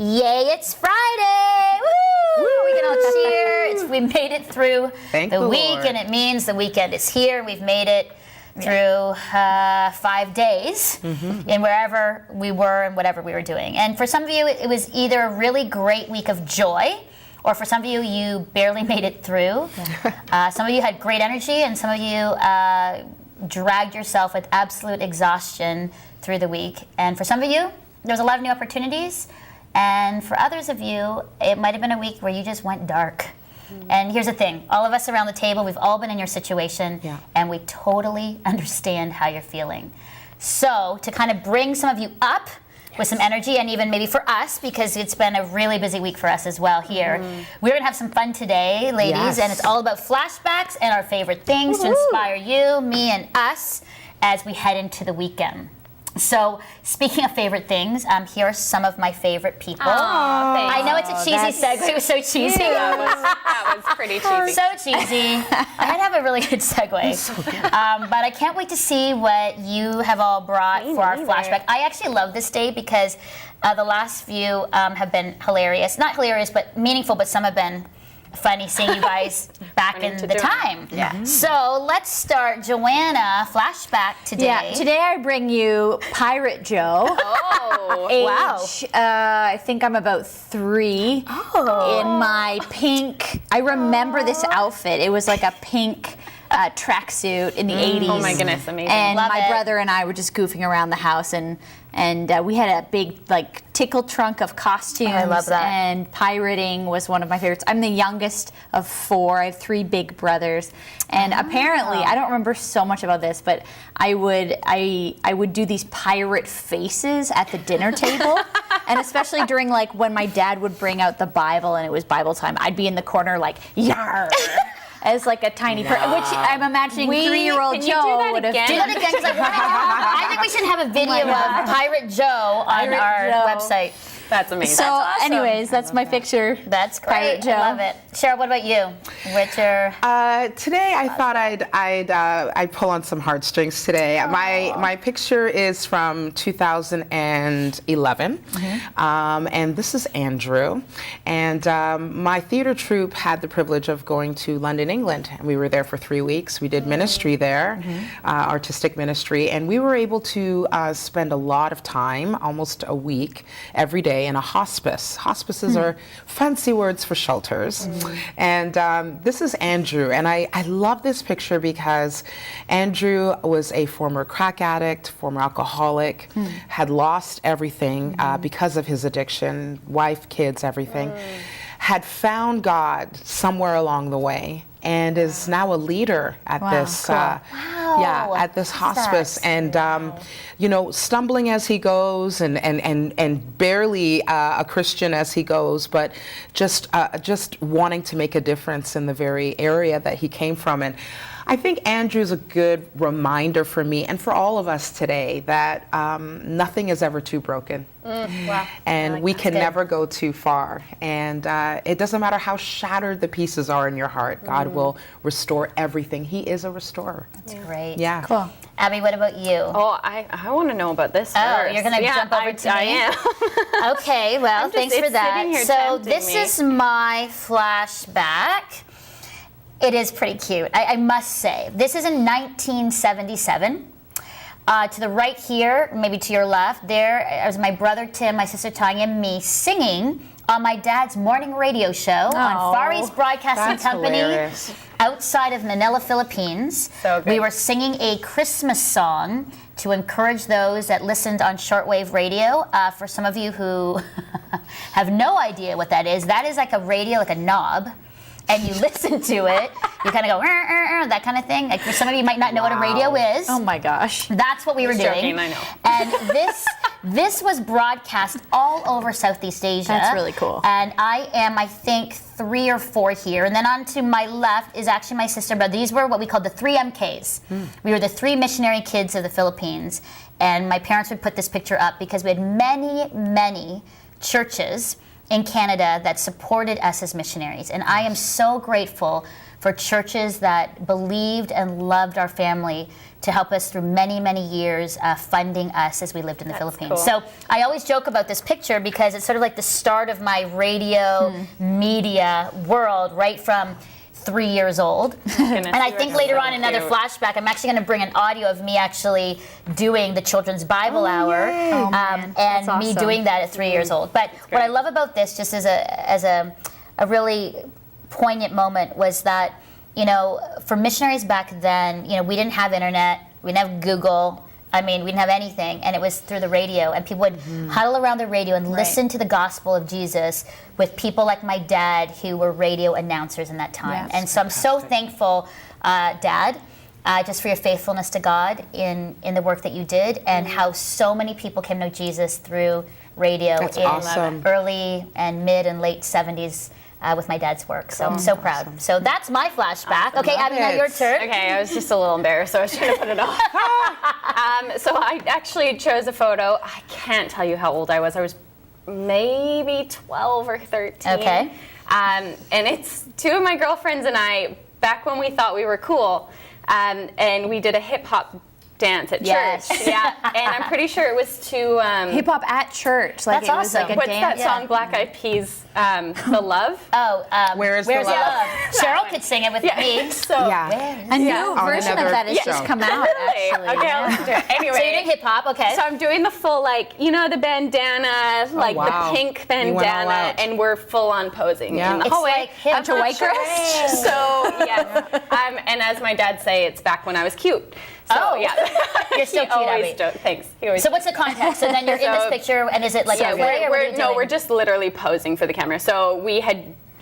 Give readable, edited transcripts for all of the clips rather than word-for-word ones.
Yay, it's Friday! Woo! We can all cheer. We made it through the week, Lord. and it means the weekend is here. We've made it through 5 days in wherever we were and whatever we were doing. And for some of you, it was either a really great week of joy, or for some of you, you barely made it through. Some of you had great energy, and some of you dragged yourself with absolute exhaustion through the week. And for some of you, there was a lot of new opportunities. And for others of you, it might have been a week where you just went dark. And here's the thing, all of us around the table, we've all been in your situation, and we totally understand how you're feeling. So to kind of bring some of you up with some energy, and even maybe for us, because it's been a really busy week for us as well here, we're gonna have some fun today, ladies, and it's all about flashbacks and our favorite things to inspire you, me, and us as we head into the weekend. So, speaking of favorite things, here are some of my favorite people. I know it's a cheesy segue. It was so cheesy. That was pretty cheesy. So cheesy. I had to have a really good segue. So good. But I can't wait to see what you have all brought for our flashback. I actually love this day because the last few have been hilarious. Not hilarious, but meaningful, but some have been funny seeing you guys back in the time. So let's start. Joanna, flashback today. Yeah, today I bring you Pirate Joe. Oh, Age, I think I'm about 3. In my pink, I remember this outfit. It was like a pink tracksuit in the 80s. Oh my goodness, amazing. And Love my it. brother and I were just goofing around the house, and we had a big tickle trunk of costumes. I love that. And pirating was one of my favorites. I'm the youngest of 4. I have 3 big brothers, and apparently I don't remember so much about this, but I would do these pirate faces at the dinner table, and especially during when my dad would bring out the Bible and it was Bible time, I'd be in the corner yar. As a tiny person, which I'm imagining 3-year-old Can you Joe do that would have again? Do that again, because I think we should have a video of Pirate Joe on our website. That's amazing. So, anyways, that's my picture. That's great. Pirate Joe. I love it. Cheryl, what about you? What's your... Today I thought I'd pull on some heartstrings today. My picture is from 2011, and this is Andrew. And my theater troupe had the privilege of going to London, England, and we were there for 3 weeks. We did ministry there, artistic ministry, and we were able to spend a lot of time, almost a week, every day in a hospice. Hospices are fancy words for shelters. And this is Andrew, and I love this picture because Andrew was a former crack addict, former alcoholic, had lost everything because of his addiction, wife, kids, everything, had found God somewhere along the way, and is now a leader at this at this hospice, and stumbling as he goes, and barely a Christian as he goes, but just wanting to make a difference in the very area that he came from. And I think Andrew's a good reminder for me and for all of us today that nothing is ever too broken. And we can never go too far. And it doesn't matter how shattered the pieces are in your heart. God will restore everything. He is a restorer. That's great. Yeah. Cool. Abby, what about you? Oh, I want to know about this first. Oh, you're going to jump over to me? I am. Okay, well, thanks for it's that. sitting here So tempting this me. is my flashback. It is pretty cute, I must say. This is in 1977. To the right here, maybe to your left, there was my brother Tim, my sister Tanya, and me singing on my dad's morning radio show on Far East Broadcasting Company hilarious. outside of Manila, Philippines. So good. We were singing a Christmas song to encourage those that listened on shortwave radio. For some of you who have no idea what that is like a radio, like a knob. And you listen to it, you kind of go, that kind of thing. Like for some of you might not know what a radio is. Oh my gosh. That's what we were doing. Joking, I know. And this was broadcast all over Southeast Asia. That's really cool. And I am, I think, 3 or 4 here. And then on to my left is actually my sister, but these were what we called the 3 MKs. We were the 3 missionary kids of the Philippines. And my parents would put this picture up because we had many, many churches in Canada that supported us as missionaries. And I am so grateful for churches that believed and loved our family to help us through many, many years funding us as we lived in the Philippines. cool. So I always joke about this picture because it's sort of like the start of my radio media world, right from 3 years old. And I think later on in another flashback, I'm actually going to bring an audio of me actually doing the Children's Bible Hour, and That's me awesome. doing that at 3 years old. But what I love about this, just as a really poignant moment, was that, you know, for missionaries back then, you know, we didn't have internet, we didn't have Google. I mean, we didn't have anything, and it was through the radio, and people would huddle around the radio and listen to the gospel of Jesus with people like my dad, who were radio announcers in that time. Yes. And so I'm so thankful, Dad, just for your faithfulness to God in the work that you did, and how so many people came to know Jesus through radio That's in awesome. early and mid and late 70s. With my dad's work, so I'm so proud. So that's my flashback. Okay, Abby, now your turn. Okay, I was just a little embarrassed, so I was trying to put it off. So I actually chose a photo. I can't tell you how old I was. I was maybe 12 or 13. Okay. And it's two of my girlfriends and I, back when we thought we were cool, and we did a hip hop dance at Yes. church. Yeah, and I'm pretty sure it was to Hip hop at church. Like That's it was like awesome. a what's dance. that song, Black Eyed Peas, The Love? Oh, Where's Where's the the Love? Love? Cheryl could sing it with me. So Yeah. A new On version of another that has show. just come out, Really? actually. Okay, yeah. I'll listen to it. Anyway. So you're doing hip hop, okay? So I'm doing the full, like, you know, the bandana, like wow. the pink You went all bandana, out. and we're full on posing Yeah. in the It's hallway. like hip Bunch of white hop. girls. So yes, and as my dad say, it's back when I was cute. So Oh. yeah, You're still He cute, always Abby. Thanks. He always. So what's the context? So then you're in this So- picture, and is it like yeah, a way, or what are you doing? we're just literally posing for the camera. So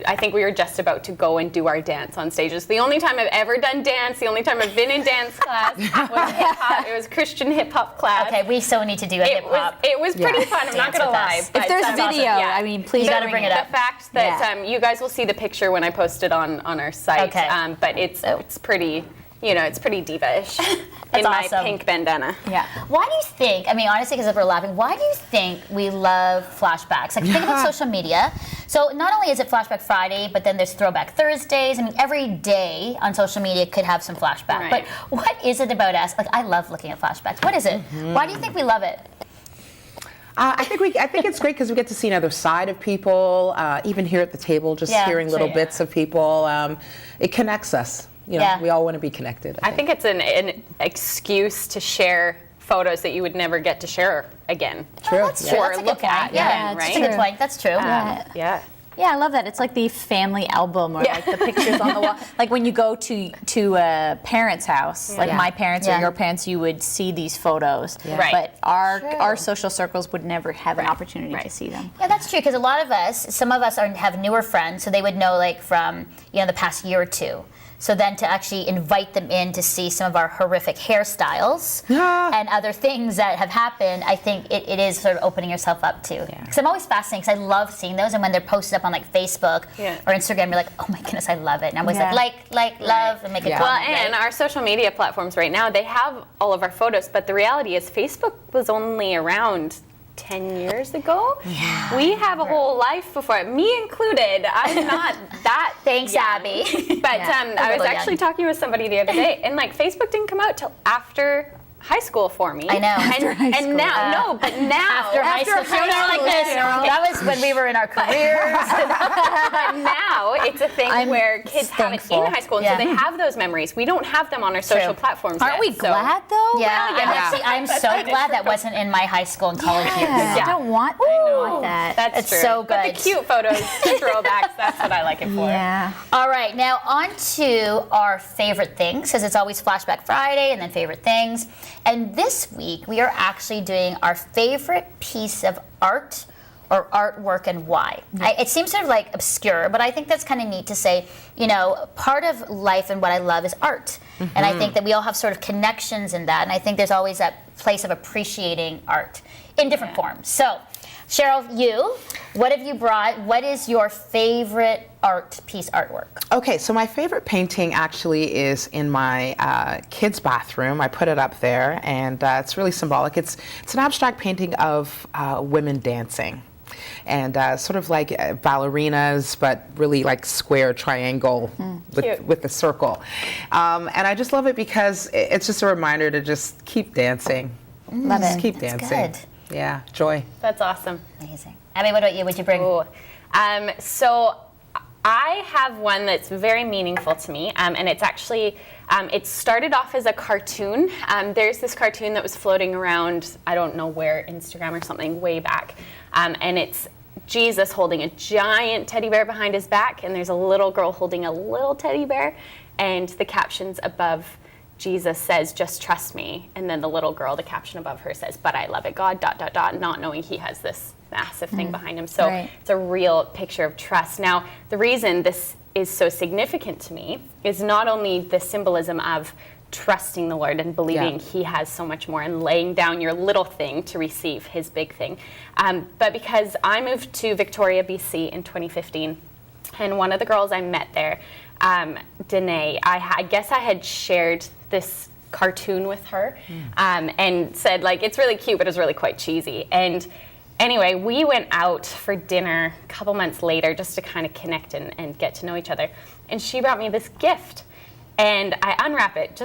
I think we were just about to go and do our dance on stages. The only time I've ever done dance, the only time I've been in dance class was hip hop. It was Christian hip hop class. Okay, we so need to do a hip hop. It was pretty Yeah. fun. I'm not Dance gonna with lie. us. but, If there's um, video, yeah. I mean, please You gotta bring it up. The fact that Yeah. you guys will see the picture when I post it on our site. Okay. But it's pretty, you know, it's pretty diva-ish in That's my awesome. pink bandana. Yeah. Why do you think, I mean, honestly, because we're laughing, why do you think we love flashbacks? Like, think about social media. So not only is it Flashback Friday, but then there's Throwback Thursdays. I mean, every day on social media could have some flashback. Right. But what is it about us? Like, I love looking at flashbacks. What is it? Why do you think we love it? I think it's great because we get to see another side of people, even here at the table, just Yeah, hearing little sure. bits of people. It connects us. You know, Yeah. we all want to be connected. I think it's an excuse to share photos that you would never get to share again. True. Oh, that's Yeah. true. Or That's a good look point. at, Yeah, right? that's a good point. That's true. Yeah. Yeah, I love that. It's like the family album, or Yeah. like the pictures on the wall. Like when you go to a parent's house, like Yeah. my parents Yeah. or your parents, you would see these photos. Right. But our social circles would never have an opportunity to see them. Yeah, that's true, because a lot of us, some of us have newer friends, so they would know like from, you know, the past year or two. So then to actually invite them in to see some of our horrific hairstyles and other things that have happened, I think it is sort of opening yourself up to. Because I'm always fascinated, because I love seeing those, and when they're posted up on like Facebook or Instagram, you're like, oh my goodness, I love it. And I'm always like, love, and make a Yeah. Well, comment. and our social media platforms right now, they have all of our photos, but the reality is Facebook was only around 10 years ago. Yeah. We have a whole life before it, me included. I'm not that Thanks, young. Abby. But I was little actually young. talking with somebody the other day, and like Facebook didn't come out till after high school for me. I know. And now, but now After high school, she was like this. That was when we were in our careers. But now it's a thing I'm where kids have it thankful. in high school, and Yeah. so they have those memories. We don't have them on our social True. platforms Aren't yet, we so- glad though? Yeah, I'm so glad that wasn't in my high school and college years. I don't want that. That's It's true. so But the good. cute photos, the throwbacks, that's what I like it for. Yeah. All right, now on to our favorite things, because it's always Flashback Friday and then favorite things. And this week we are actually doing our favorite piece of art or artwork and why. It seems sort of like obscure, but I think that's kind of neat to say, you know, part of life and what I love is art. And I think that we all have sort of connections in that. And I think there's always that place of appreciating art in different forms. So, Cheryl, what have you brought? What is your favorite art piece artwork? Okay, so my favorite painting actually is in my kids' bathroom. I put it up there, and it's really symbolic. It's an abstract painting of women dancing. and sort of like ballerinas, but really like square triangle with the circle. And I just love it because it's just a reminder to just keep dancing. Love Just it. keep That's dancing. good. Yeah, joy. That's awesome. Amazing. Abby, what about you? What'd you bring? Ooh. So I have one that's very meaningful to me, and it's actually, it started off as a cartoon. There's this cartoon that was floating around, I don't know where, Instagram or something, way back, and it's Jesus holding a giant teddy bear behind his back, and there's a little girl holding a little teddy bear, and the captions above Jesus says, "Just trust me," and then the little girl, the caption above her says, "But I love it, God, ... not knowing he has this massive thing behind him. So Right. it's a real picture of trust. Now, the reason this is so significant to me is not only the symbolism of trusting the Lord and believing he has so much more and laying down your little thing to receive his big thing, but because I moved to Victoria, BC in 2015, and one of the girls I met there, Danae, I guess I had shared this cartoon with her and said, like, it's really cute, but it's really quite cheesy. And anyway, we went out for dinner a couple months later just to kind of connect and get to know each other. And she brought me this gift. And I unwrap it,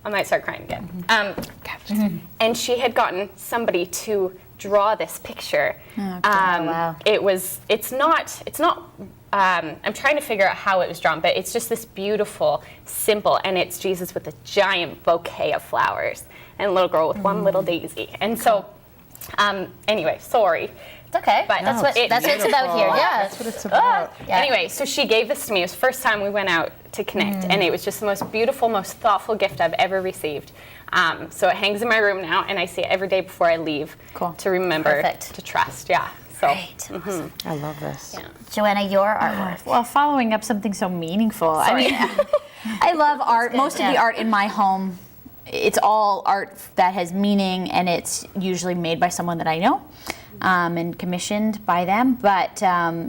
I might start crying again. And she had gotten somebody to draw this picture. wow. It's not, I'm trying to figure out how it was drawn, but it's just this beautiful, simple, and it's Jesus with a giant bouquet of flowers and a little girl with one little daisy. And so, anyway, sorry. It's okay. But That's what it's about here. Yeah. That's what it's about. Yeah. Anyway, so she gave this to me. It was the first time we went out to connect, and it was just the most beautiful, most thoughtful gift I've ever received. So it hangs in my room now, and I see it every day before I leave to remember Perfect. to trust. Yeah. So, Great. Awesome. I love this. yeah. Joanna, your artwork. Well, following up something so meaningful. I mean, I love art. Most of the art in my home, it's all art that has meaning, and it's usually made by someone that I know and commissioned by them. But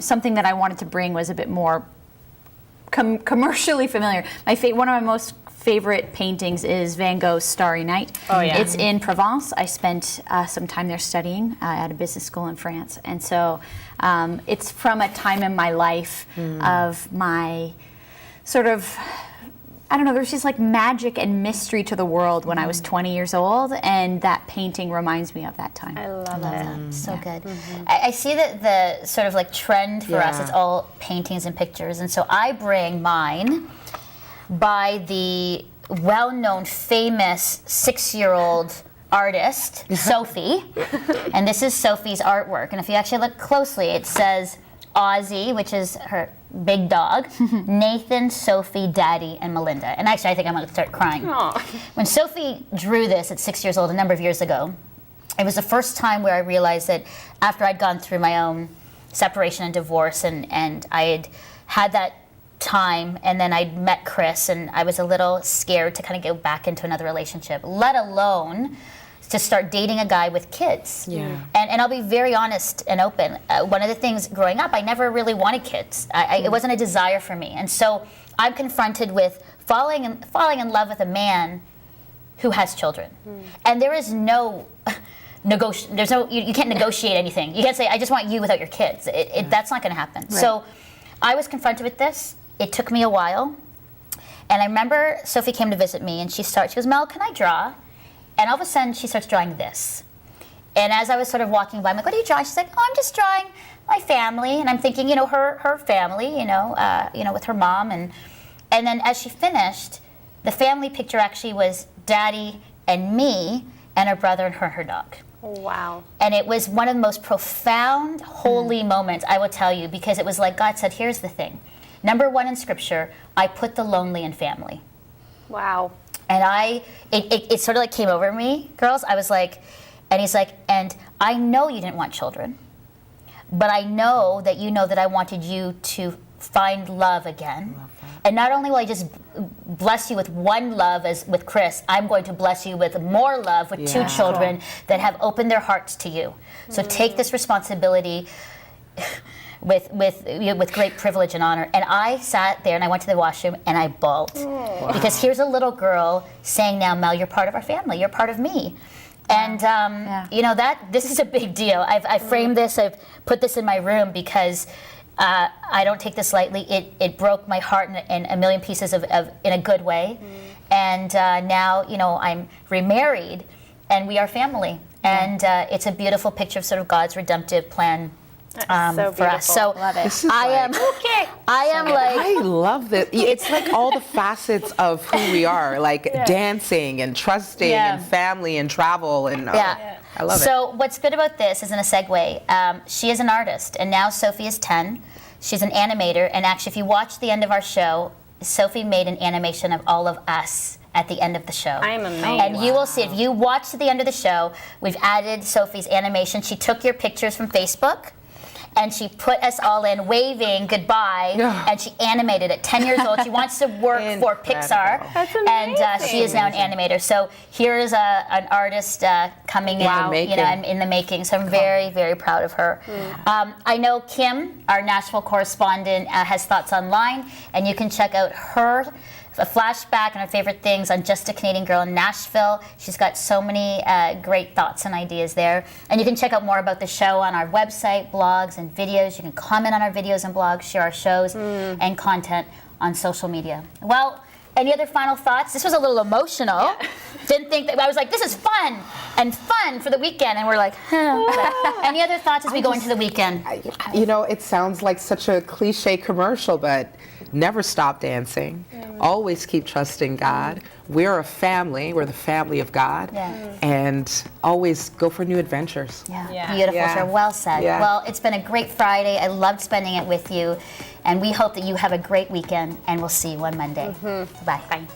something that I wanted to bring was a bit more commercially familiar. One of my most favorite paintings is Van Gogh's Starry Night. Oh, yeah. It's in Provence. I spent some time there studying at a business school in France. And so it's from a time in my life of my sort of, I don't know, there's just like magic and mystery to the world when I was 20 years old, and that painting reminds me of that time. I love it. So good. I see that the sort of like trend for us, Yeah. it's all paintings and pictures. And so I bring mine by the well-known, famous 6-year-old artist, Sophie. And this is Sophie's artwork. And if you actually look closely, it says Ozzy, which is her big dog, Nathan, Sophie, Daddy, and Melinda. And actually, I think I'm going to start crying. Aw. When Sophie drew this at 6 years old, a number of years ago, it was the first time where I realized that after I'd gone through my own separation and divorce, and I had that time, and then I'd met Chris, and I was a little scared to kind of go back into another relationship, let alone to start dating a guy with kids. Yeah. And I'll be very honest and open. One of the things growing up, I never really wanted kids. It wasn't a desire for me. And so I'm confronted with falling in love with a man who has children. And there is no you can't negotiate anything. You can't say, I just want you without your kids. That's not going to happen. Right. So I was confronted with this. It took me a while. And I remember Sophie came to visit me, and she goes, Mel, can I draw? And all of a sudden, she starts drawing this. And as I was sort of walking by, I'm like, what are you drawing? She's like, oh, I'm just drawing my family. And I'm thinking, her family, with her mom. And then as she finished, the family picture actually was Daddy and me and her brother and her dog. Wow. And it was one of the most profound, holy moments, I will tell you, because it was like God said, here's the thing. Number one in Scripture, I put the lonely in family. Wow. And it sort of like came over me, girls. I was like, and he's like, and I know you didn't want children, but I know that you know that I wanted you to find love again. And not only will I just bless you with one love as with Chris, I'm going to bless you with more love with 2 children that have opened their hearts to you. So take this responsibility with great privilege and honor. And I sat there and I went to the washroom and I bawled. Because here's a little girl saying now, Mel, you're part of our family, you're part of me. And you know this is a big deal. I've framed this. I've put this in my room because I don't take this lightly. It broke my heart in a million pieces of in a good way. And now I'm remarried, and we are family. And it's a beautiful picture of sort of God's redemptive plan so for us. So Love it. This is I am. Okay. I am like. I love this. It's like all the facets of who we are, like dancing and trusting and family and travel and I love it. So what's good about this is in a segue, she is an artist, and now Sophie is 10. She's an animator, and actually if you watch the end of our show, Sophie made an animation of all of us at the end of the show. I am amazed. And you will see, if you watch to the end of the show, we've added Sophie's animation. She took your pictures from Facebook, and she put us all in waving goodbye, and she animated it. 10 years old. She wants to work for Pixar. That's and amazing. she is now an animator. So here is an artist coming in, in the making. So I'm very, very proud of her. I know Kim, our Nashville correspondent, has thoughts online, and you can check out her a flashback and her favorite things on Just a Canadian Girl in Nashville. She's got so many great thoughts and ideas there. And you can check out more about the show on our website, blogs, and videos. You can comment on our videos and blogs, share our shows and content on social media. Well, any other final thoughts? This was a little emotional. Yeah. Didn't think that, I was like, this is fun for the weekend. And we're like, Any other thoughts as we go into the weekend? It sounds like such a cliche commercial, but never stop dancing. Always keep trusting God. We're a family. We're the family of God. And always go for new adventures. Beautiful, sir. Well said. Well, it's been a great Friday. I loved spending it with you. And we hope that you have a great weekend. And we'll see you on Monday. Bye. Bye.